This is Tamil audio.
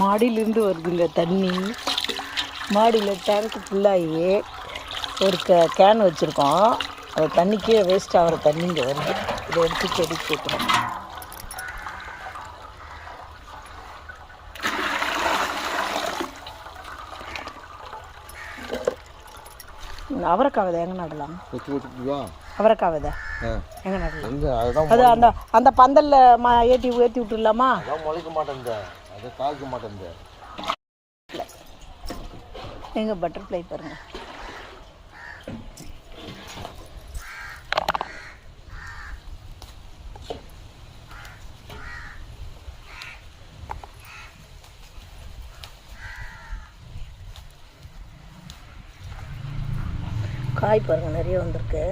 மாடியிலேருந்து வருதுங்க தண்ணி. மாடியில் டேங்க்கு ஃபுல்லாகி ஒரு கேன் வச்சுருக்கோம். அது தண்ணிக்கே வேஸ்ட் ஆகிற தண்ணி இங்கே வருது. இதை எடுத்து செடிக்கு சேர்த்துறோம். அவரைக்காய் விதை எங்கே நடலாம்? அவரைக்காய் விதை எங்கே நடலாம்? அது அந்த அந்த பந்தலில் ஏற்றி விட்டுடலாமா? முளைக்க மாட்டேன், அதை காய்க்க மாட்டேன். எங்கள் பட்டர்ஃப்ளை பாருங்க. காய் பாருங்கள் நிறைய வந்திருக்கு.